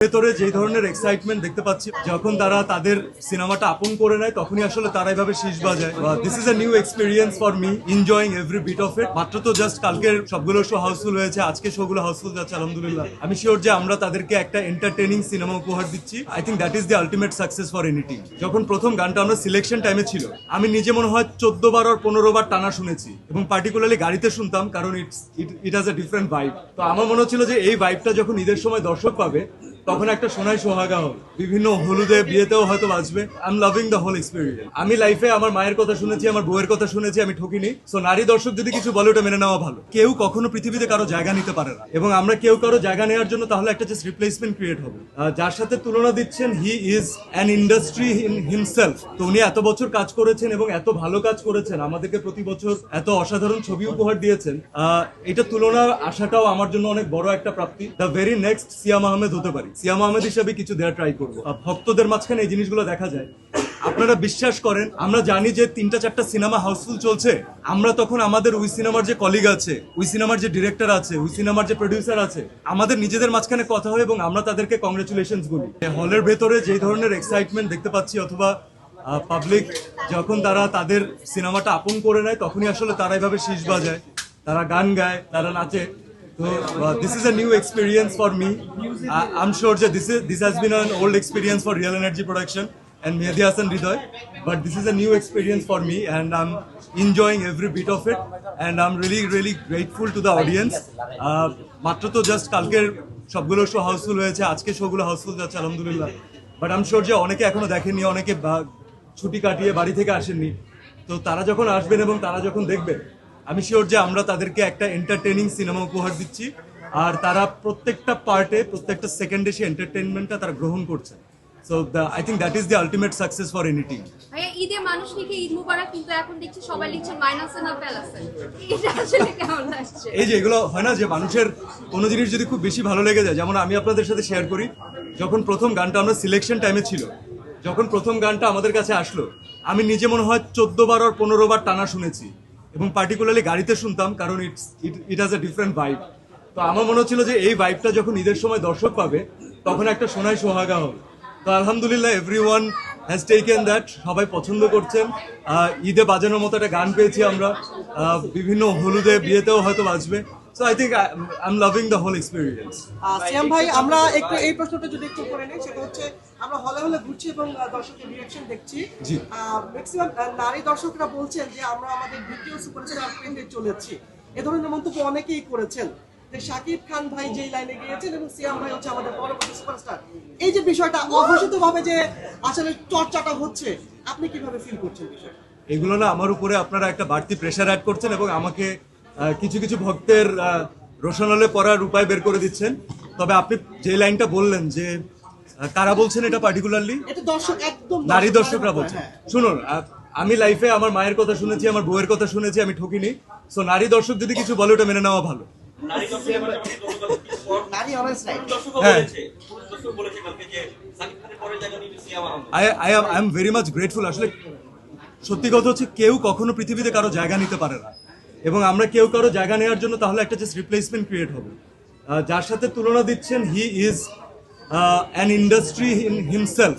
ভেতরে যে ধরনের এক্সাইটমেন্ট দেখতে পাচ্ছি যখন তারা তাদের সিনেমাটা আপন করে নেয় তখনই আসলে তারা এভাবে শীষ বাজায়। This is a new experience for me, enjoying every bit of it. মাত্র তো জাস্ট কালকের সবগুলো শো হাউসফুল হয়েছে, আজকে শোগুলো হাউসফুল যাচ্ছে আলহামদুলিল্লাহ। আমি শিওর যে আমরা তাদেরকে একটা এন্টারটেইনিং সিনেমা উপহার দিচ্ছি। I think that is the ultimate success for any team. যখন প্রথম গানটা আমরা সিলেকশন টাইমে ছিল, আমি নিজে মনে হয় 14 বার আর 15 বার টানা শুনেছি, এবং পার্টিকুলারলি গাড়িতে শুনতাম, কারণ it has a different vibe. তো আমার মনে হচ্ছিল যে এই ভাইবটা যখন ঈদের সময় দর্শক পাবে তখন একটা সোনাই সোহাগা হবে, বিভিন্ন হলুদে বিয়েতেও হয়তো বাজবে। I am loving the whole experience. আমি লাইফে আমার মায়ের কথা শুনেছি, আমার বউয়ের কথা শুনেছি, আমি ঠকিনি। সো নারী দর্শক যদি কিছু বলে ওটা মেনে নেওয়া ভালো। কেউ কখনো পৃথিবীতে কারো জায়গা নিতে পারে না, এবং আমরা কেউ কারো জায়গা নেওয়ার জন্য তাহলে একটা জাস্ট রিপ্লেসমেন্ট ক্রিয়েট হবে। যার সাথে তুলনা দিচ্ছেন, he is an industry in himself. তো উনি এত বছর কাজ করেছেন এবং এত ভালো কাজ করেছেন, আমাদেরকে প্রতি বছর এত অসাধারণ ছবি উপহার দিয়েছেন। এটা তুলনা আসাটাও আমার জন্য অনেক বড় একটা প্রাপ্তি। দ্য ভেরি নেক্সট সিয়াম আহমেদ হতে পারি। সিয়াম আহমেদ হিসেবে কিছু দেওয়ার ট্রাই করবো। ভক্তদের মাঝখানে এই জিনিসগুলো দেখা যায়। আপনারা বিশ্বাস করেন, আমরা জানি যে 3-4টা সিনেমা হাউসফুল চলছে, আমরা তখন আমাদের ওই সিনেমার যে কলিগ আছে, ওই সিনেমার যে ডিরেক্টর আছে, ওই সিনেমার যে প্রডিউসার আছে, আমাদের নিজেদের মাঝখানে কথা হয় এবং আমরা তাদেরকে কংগ্রেচুলেশনস বলি। হলের ভেতরে যে ধরনের এক্সাইটমেন্ট দেখতে পাচ্ছি, অথবা পাবলিক যখন তারা তাদের সিনেমাটা আপন করে নেয় তখনই আসলে তারা এভাবে শীষ বাজায়, তারা গান গায়, তারা নাচে। So this is a new experience for me. I'm sure that this has been an old experience for Real Energy Production and Mehdi Hasan Hridoy, but this is a new experience for me and I'm enjoying every bit of it and I'm really grateful to the audience. মাত্র তো just কালকের সবগুলো show Housefull হয়েছে, আজকে শোগুলো Housefull যাচ্ছে আলহামদুলিল্লাহ। But um sure যে অনেকে এখনো দেখেননি, অনেকে ছুটি কাটিয়ে বাড়ি থেকে আসেননি। তো তারা যখন আসবেন এবং তারা যখন দেখবেন, আমি শিওর যে আমরা তাদেরকে একটা এন্টারটেইনিং সিনেমা উপহার দিচ্ছি, আর তারা প্রত্যেকটা পার্টে, প্রত্যেকটা সেকেন্ডে সেই এন্টারটেইনমেন্টটা তারা গ্রহণ করছে। So I think that is the ultimate success for any team. ভাইয়া, ঈদে মানুষ লিখে ঈদ মুবারক, কিন্তু এখন দেখছি সবাই লিখছে মাইনাসে না প্যালাসে। এটা আসলে কেমন লাগছে? এই যে এগুলো হয় না, যে মানুষের কোনো জিনিস যদি খুব বেশি ভালো লেগে যায়, যেমন আমি আপনাদের সাথে শেয়ার করি, যখন প্রথম গানটা আমরা সিলেকশন টাইমে ছিল, যখন প্রথম গানটা আমাদের কাছে আসলো, আমি নিজে মনে হয় 14 বার আর 15 বার টানা শুনেছি, এবং পার্টিকুলারলি গাড়িতে শুনতাম, কারণ it has a different vibe. তো আমার মনে হচ্ছিল যে এই ভাইবটা যখন ঈদের সময় দর্শক পাবে তখন একটা সোনাই সোহাগা হবে। তো আলহামদুলিল্লাহ, এভরিওয়ান হ্যাজ টেকেন দ্যাট। সবাই পছন্দ করছেন। ঈদে বাজানোর মতো একটা গান পেয়েছি আমরা, বিভিন্ন হলুদে বিয়েতেও হয়তো বাজবে। So I think I am loving the whole experience. Siam ভাই, আমরা একটু এই প্রশ্নটা যদি একটু করে নিই, সেটা হচ্ছে আমরা হলে হলে ঘুরছি এবং দর্শকের রিঅ্যাকশন দেখছি। জি। ম্যাক্সিমাম নারী দর্শকরা বলছেন যে আমরা আমাদের দ্বিতীয় সুপারস্টার পেতে চলেছি। এ ধরনের মন্তব্য অনেকেই করেছেন যে শাকিব খান ভাই যেই লাইনে গিয়েছেন এবং সিয়াম ভাই হচ্ছে আমাদের পরবর্তী সুপারস্টার। এই যে বিষয়টা অঘোষিতভাবে যে আসলে চর্চাটা হচ্ছে, আপনি কিভাবে ফিল করছেন বিষয়টা? এগুলো না আমার উপরে আপনারা একটা বাড়তি প্রেশার অ্যাড করছেন এবং আমাকে কিছু কিছু ভক্তের রোশনালে পড়ার উপায় বের করে দিচ্ছেন। তবে আপনি যে লাইনটা বললেন যে কারা বলছেন, এটা পার্টিকুলারলি এটা দর্শক, একদম নারী দর্শকরা বলছেন। শুনুন, আমি লাইফে আমার মায়ের কথা শুনেছি, আমার বউয়ের কথা শুনেছি, আমি ঠকিনি। সো নারী দর্শক যদি কিছু বলে ওটা মেনে নেওয়া ভালো। I am very much grateful. আসলে সত্যি কথা হচ্ছে, কেউ কখনো পৃথিবীতে কারো জায়গা নিতে পারে না, এবং আমরা কেউ কারো জায়গা নেওয়ার জন্য তাহলে একটা জাস্ট রিপ্লেসমেন্ট ক্রিয়েট হবে। যার সাথে তুলনা দিচ্ছেন, he is an industry in himself.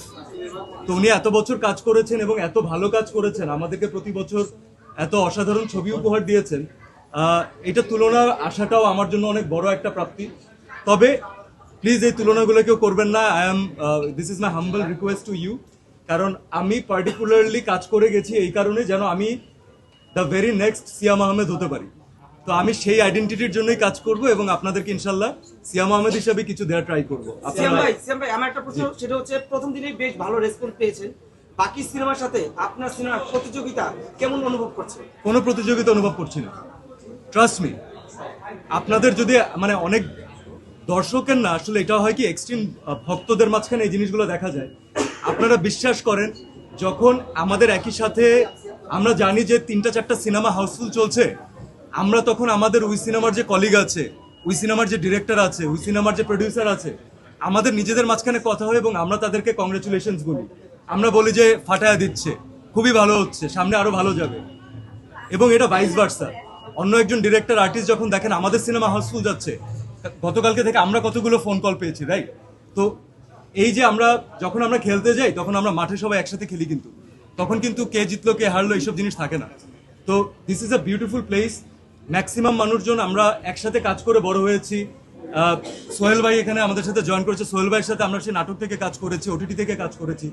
তো উনি এত বছর কাজ করেছেন এবং এত ভালো কাজ করেছেন, আমাদেরকে প্রতি বছর এত অসাধারণ ছবি উপহার দিয়েছেন। এটা তুলনা আসাটাও আমার জন্য অনেক বড় একটা প্রাপ্তি। তবে প্লিজ এই তুলনাগুলো কেউ করবেন না। This is my humble request to you. কারণ আমি পার্টিকুলারলি কাজ করে গেছি এই কারণে যেন আমি দ্য ভেরি নেক্সট সিয়াম আহমেদ হতে পারি। তো আমি সেই আইডেন্টিটির জন্যই কাজ করব এবং আপনাদেরকে ইনশাল্লাহ সিয়াম আহমেদ হিসেবে কিছু দেওয়ার ট্রাই করবো। সিয়াম ভাই, আমার একটা প্রশ্ন, সেটা হচ্ছে প্রথম দিনেই বেশ ভালো রেসপন্স পেয়েছেন, বাকি সিনেমার সাথে আপনার সিনেমার প্রতিযোগিতা কেমন অনুভব করছেন? কোনো প্রতিযোগিতা অনুভব করছি না, ট্রাস্ট মি। আপনাদের যদি মানে অনেক দর্শকের না, আসলে এটা হয় কি, এক্সট্রিম ভক্তদের মাঝখানে এই জিনিসগুলো দেখা যায়। আপনারা বিশ্বাস করেন, যখন আমাদের একই সাথে আমরা জানি যে 3-4টা সিনেমা হাউসফুল চলছে, আমরা তখন আমাদের ওই সিনেমার যে কলিগ আছে, ওই সিনেমার যে ডিরেক্টর আছে, ওই সিনেমার যে প্রডিউসার আছে, আমাদের নিজেদের মাঝখানে কথা হয় এবং আমরা তাদেরকে কংগ্রেচুলেশনস বলি। আমরা বলি যে ফাটায়া দিচ্ছে, খুবই ভালো হচ্ছে, সামনে আরো ভালো যাবে। এবং এটা ভাইস ভার্সা। অন্য একজন ডিরেক্টর, আর্টিস্ট যখন দেখেন আমাদের সিনেমা হাউসফুল যাচ্ছে, গতকালকে থেকে আমরা কতগুলো ফোন কল পেয়েছি, রাইট? তো এই যে আমরা যখন আমরা খেলতে যাই তখন আমরা মাঠে সবাই একসাথে খেলি, কিন্তু তখন কিন্তু কে জিতলো কে হারলো এইসব জিনিস থাকে না। তো this is a beautiful place. Maximum মানুষজন আমরা একসাথে কাজ করে বড় হয়েছি। সোহেল ভাই এখানে আমাদের সাথে জয়েন করেছে, সোহেল ভাইয়ের সাথে আমরা সেই নাটক থেকে কাজ করেছি, ওটিটি থেকে কাজ করেছি।